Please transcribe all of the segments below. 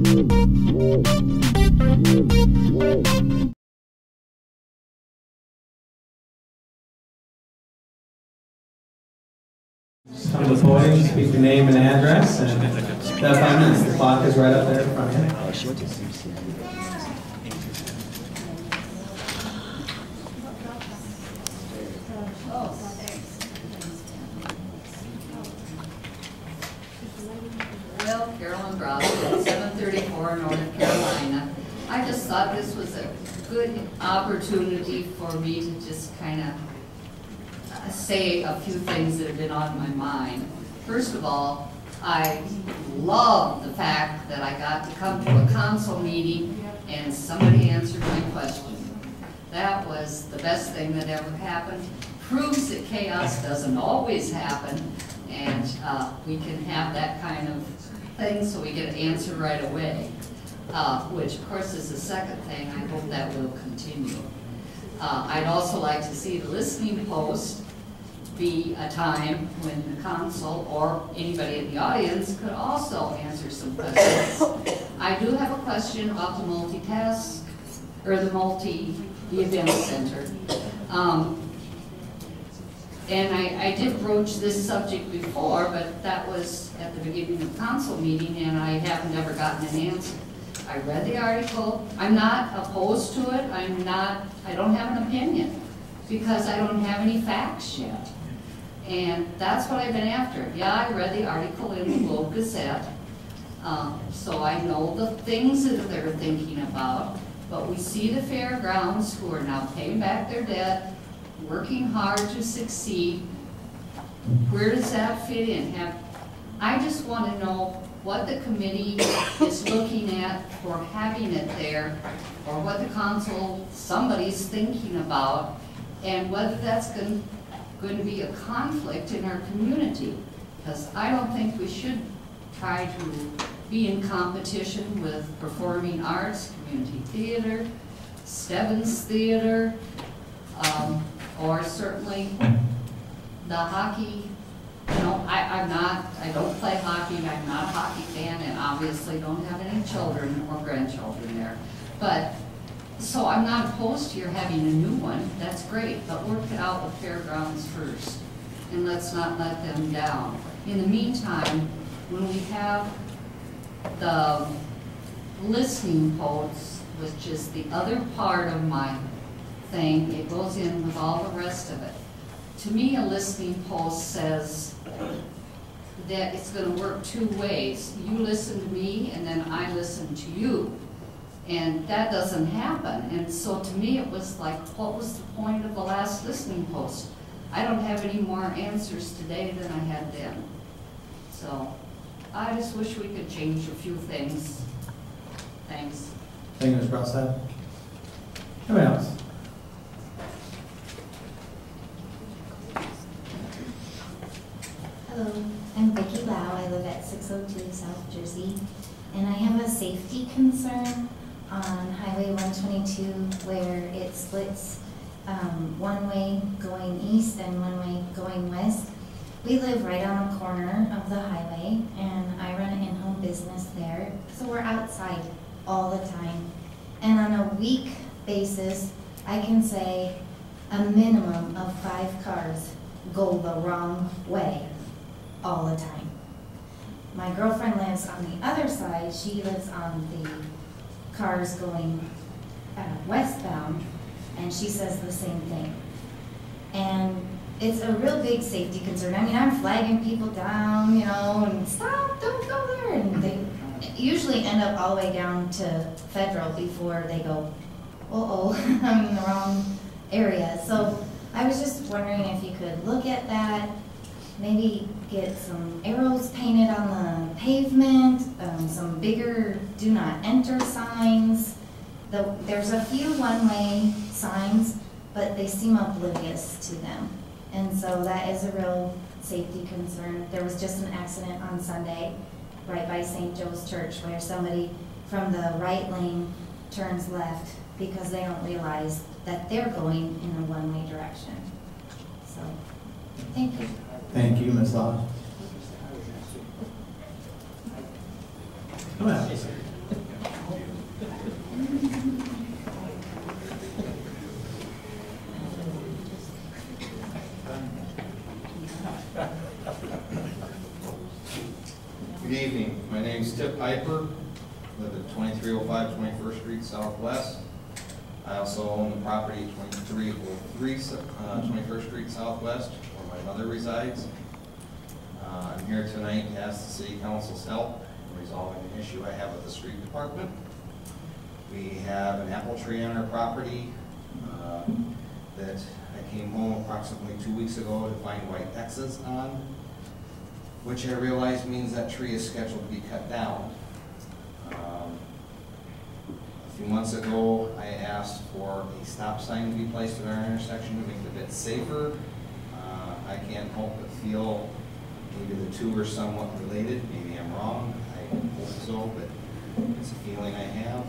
Come to the podium, speak your name and address, and that 5 minutes. The clock is right up there in front of you. Well, Carolyn Brosnan, 734 North Carolina. I just thought this was a good opportunity for me to just kind of say a few things that have been on my mind. First of all, I love the fact that I got to come to a council meeting and somebody answered my question. That was the best thing that ever happened. Proves that chaos doesn't always happen, and we can have that kind of thing so we get an answer right away, which of course is the second thing. I hope that will continue. I'd also like to see the listening post be a time when the council or anybody in the audience could also answer some questions. I do have a question about the multitask, or the event center. And I did broach this subject before, but that was at the beginning of the council meeting, and I have never gotten an answer. I read the article. I'm not opposed to it. I don't have an opinion because I don't have any facts yet. And that's what I've been after. Yeah, I read the article in the Globe Gazette, so I know the things that they're thinking about, but we see the fairgrounds who are now paying back their debt, working hard to succeed. Where does that fit in? I just want to know what the committee is looking at for having it there, or what the council, somebody's thinking about, and whether that's going to be a conflict in our community. Because I don't think we should try to be in competition with performing arts, community theater, Stebbins Theater, or certainly the hockey. You know, I don't play hockey, I'm not a hockey fan, and obviously don't have any children or grandchildren there. But, so I'm not opposed to your having a new one, that's great, but work it out with fairgrounds first. And let's not let them down. In the meantime, when we have the listening posts, which is the other part of my thing, it goes in with all the rest of it. To me, a listening post says that it's going to work two ways. You listen to me, and then I listen to you. And that doesn't happen. And so to me, it was like, what was the point of the last listening post? I don't have any more answers today than I had then. So I just wish we could change a few things. Thanks. Thank you, Ms. Brosnan. Anybody else? Hello, I'm Vicki Lau. I live at 602 South Jersey, and I have a safety concern on Highway 122 where it splits one way going east and one way going west. We live right on the corner of the highway, and I run an in-home business there, so we're outside all the time. And on a week basis, I can say a minimum of 5 cars go the wrong way all the time. My girlfriend lives on the other side. She lives on the cars going westbound, and she says the same thing. And it's a real big safety concern. I mean, I'm flagging people down, you know, and stop, don't go there. And they usually end up all the way down to Federal before they go, uh-oh, I'm in the wrong area. So I was just wondering if you could look at that, maybe get some arrows painted on the pavement, some bigger do not enter signs. There's a few one-way signs, but they seem oblivious to them. And so that is a real safety concern. There was just an accident on Sunday right by St. Joe's Church where somebody from the right lane turns left because they don't realize that they're going in a one-way direction. So, thank you. Thank you, Ms. Law. Come on. Good evening. My name is Tip Piper. Live at 2305 21st Street Southwest. I also own the property at 2303 21st Street Southwest, where my mother resides. I'm here tonight to ask the City Council's help in resolving an issue I have with the street department. We have an apple tree on our property that I came home approximately 2 weeks ago to find white X's on, which I realize means that tree is scheduled to be cut down. A few months ago, I asked for a stop sign to be placed at our intersection to make it a bit safer. I can't help but feel maybe the two are somewhat related. Maybe I'm wrong. I hope so, but it's a feeling I have.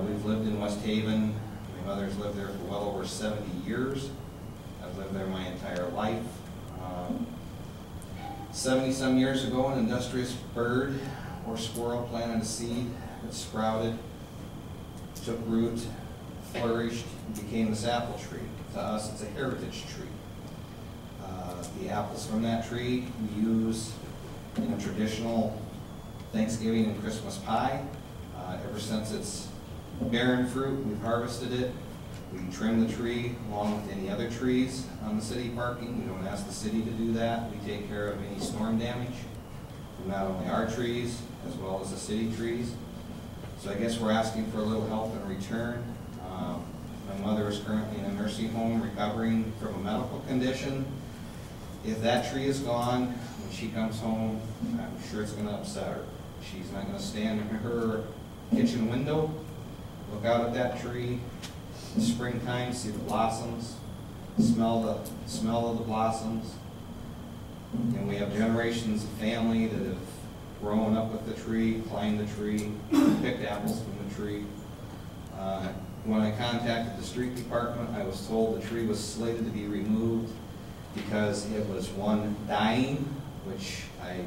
We've lived in West Haven. My mother's lived there for well over 70 years. I've lived there my entire life. 70-some years ago, an industrious bird or squirrel planted a seed that sprouted, took root, flourished, and became this apple tree. To us, it's a heritage tree. The apples from that tree we use in a traditional Thanksgiving and Christmas pie. Ever since it's bearing fruit, we've harvested it. We trim the tree along with any other trees on the city parking. We don't ask the city to do that. We take care of any storm damage from not only our trees as well as the city trees. So I guess we're asking for a little help in return. My mother is currently in a nursing home recovering from a medical condition. If that tree is gone, when she comes home, I'm sure it's going to upset her. She's not going to stand in her kitchen window, look out at that tree in springtime, see the blossoms, smell of the blossoms. And we have generations of family that have grown up with the tree, climbed the tree, picked apples from the tree. When I contacted the street department, I was told the tree was slated to be removed because it was, one, dying, which I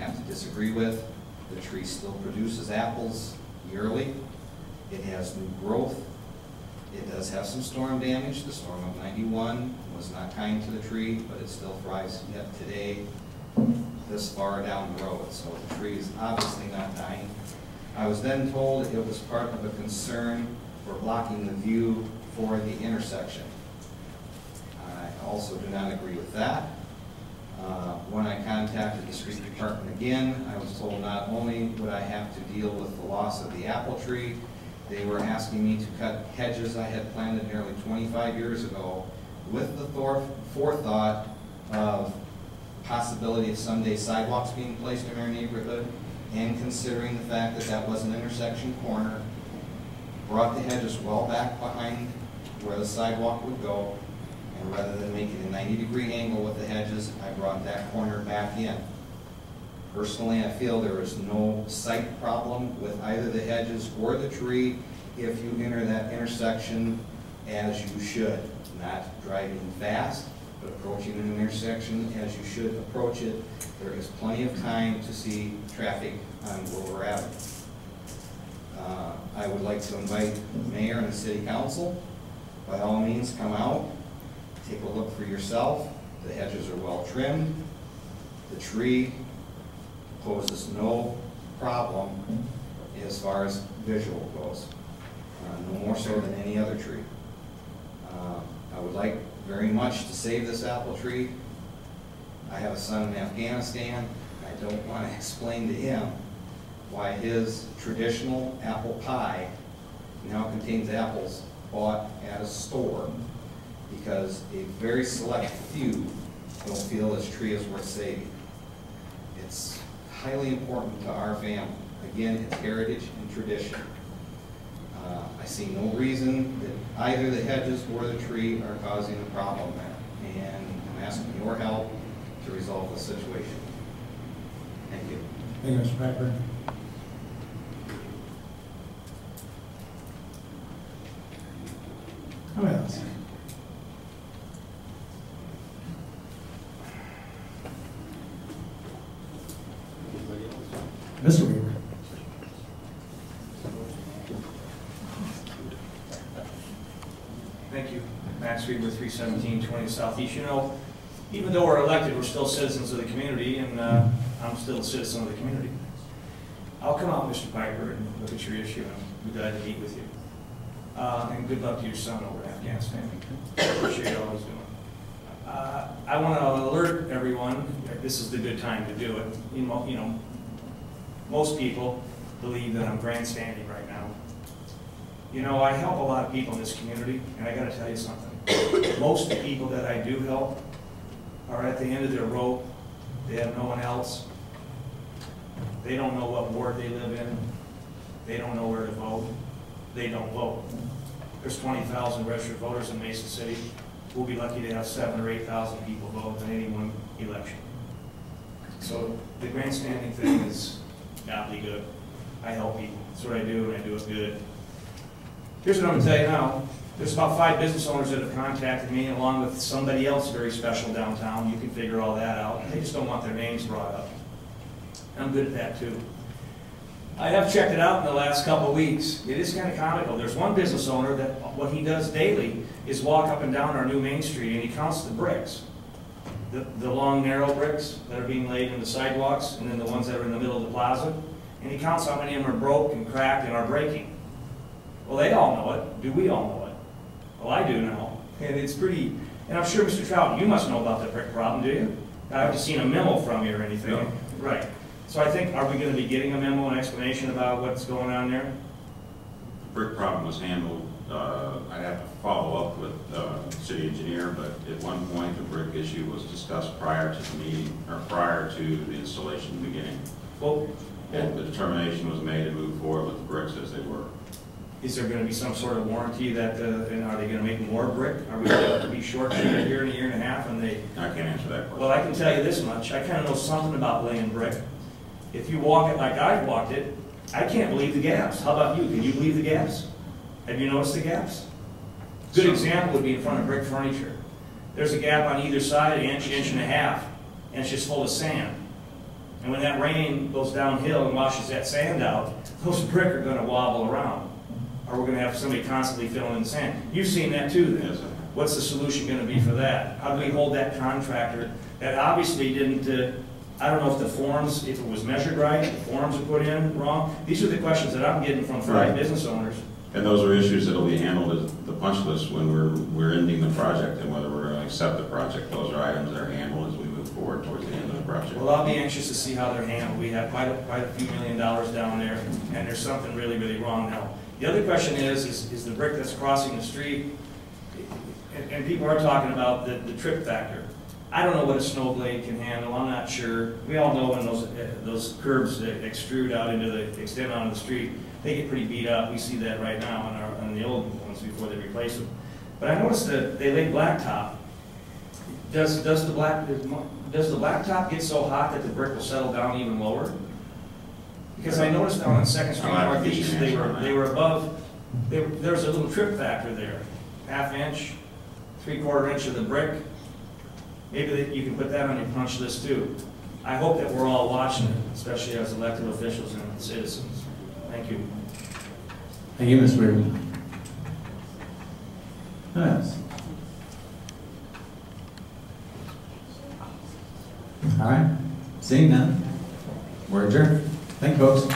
have to disagree with. The tree still produces apples yearly. It has new growth. It does have some storm damage. The storm of '91 was not kind to the tree, but it still thrives yet today, this far down the road. So the tree is obviously not dying. I was then told it was part of a concern for blocking the view for the intersection. I also do not agree with that. When I contacted the street department again, I was told not only would I have to deal with the loss of the apple tree, they were asking me to cut hedges I had planted nearly 25 years ago with the forethought of possibility of someday sidewalks being placed in our neighborhood, and considering the fact that that was an intersection corner, brought the hedges well back behind where the sidewalk would go, and rather than making a 90-degree angle with the hedges, I brought that corner back in. Personally, I feel there is no sight problem with either the hedges or the tree if you enter that intersection as you should. Not driving fast, but approaching an intersection as you should approach it. There is plenty of time to see traffic on Wilbur Avenue. I would like to invite the mayor and the city council, by all means, come out, take a look for yourself. The hedges are well trimmed. The tree poses no problem as far as visual goes, no more so than any other tree. I would like very much to save this apple tree. I have a son in Afghanistan. I don't want to explain to him why his traditional apple pie now contains apples bought at a store, because a very select few don't feel this tree is worth saving. It's highly important to our family. Again, it's heritage and tradition. I see no reason that either the hedges or the tree are causing a problem there, and I'm asking your help to resolve the situation. Thank you. Thank you, Mr. Piper. Comments? Mr. Weaver. Thank you. Max Weaver, 31720 Southeast. You know, even though we're elected, we're still citizens of the community, and I'm still a citizen of the community. I'll come out, Mr. Piper, and look at your issue, and I'll be glad to meet with you. And good luck to your son over in Afghanistan. Appreciate all he's doing. I want to alert everyone that this is the good time to do it. You know, most people believe that I'm grandstanding right now. You know, I help a lot of people in this community, and I got to tell you something. Most of the people that I do help are at the end of their rope. They have no one else. They don't know what ward they live in. They don't know where to vote. They don't vote. There's 20,000 registered voters in Mason City. We'll be lucky to have 7,000 or 8,000 people vote in any one election. So the grandstanding thing is godly good. I help people. That's what I do, and I do it good. Here's what I'm going to tell you now. There's about 5 business owners that have contacted me, along with somebody else very special downtown. You can figure all that out. They just don't want their names brought up. I'm good at that too. I have checked it out in the last couple of weeks. It is kind of comical. There's one business owner that what he does daily is walk up and down our new Main Street, and he counts the bricks. The long, narrow bricks that are being laid in the sidewalks, and then the ones that are in the middle of the plaza. And he counts how many of them are broke and cracked and are breaking. Well, they all know it. Do we all know it? Well, I do now. And it's pretty, and I'm sure, Mr. Trout, you must know about the brick problem, do you? I haven't seen a memo from you or anything. No. Right. So I think, are we going to be getting a memo, an explanation about what's going on there? The brick problem was handled, I'd have to follow up with the city engineer, but at one point the brick issue was discussed prior to the meeting, or prior to the installation beginning. Well, And the determination was made to move forward with the bricks as they were. is there going to be some sort of warranty that, and are they going to make more brick? Are we going to be short a year and a year and a half? And they? I can't answer that question. Well, I can tell you this much. I kind of know something about laying brick. If you walk it like I've walked it, I can't believe the gaps. How about you? Can you believe the gaps? Have you noticed the gaps? Good example would be in front of brick furniture. There's a gap on either side, an inch, inch and a half, and it's just full of sand. And when that rain goes downhill and washes that sand out, those brick are going to wobble around. Or we're going to have somebody constantly filling in sand. You've seen that too then. Yes, sir. What's the solution going to be for that? How do we hold that contractor that obviously didn't, I don't know if the forms, if it was measured right, the forms were put in wrong. These are the questions that I'm getting from 5 Right. business owners. And those are issues that will be handled at the punch list when we're ending the project, and whether we're going to accept the project. Those are items that are handled as we move forward towards the end of the project. Well, I'll be anxious to see how they're handled. We have quite a few $1 million down there, and there's something really, really wrong now. The other question is the brick that's crossing the street, and people are talking about the trip factor. I don't know what a snow blade can handle. I'm not sure. We all know when those curbs that extrude out into extend onto the street, they get pretty beat up. We see that right now on the old ones before they replace them. But I noticed that they lay blacktop. Does the blacktop get so hot that the brick will settle down even lower? Because I noticed down on 2nd Street I'll have to get Northeast, you an they answer on that. were above. There's a little trip factor there, 1/2 inch, 3/4 inch of the brick. Maybe you can put that on your punch list too. I hope that we're all watching it, especially as elected officials and citizens. Thank you. Thank you, Ms. Reardon. Yes. All right. Seeing none, we're adjourned. Thank you, folks.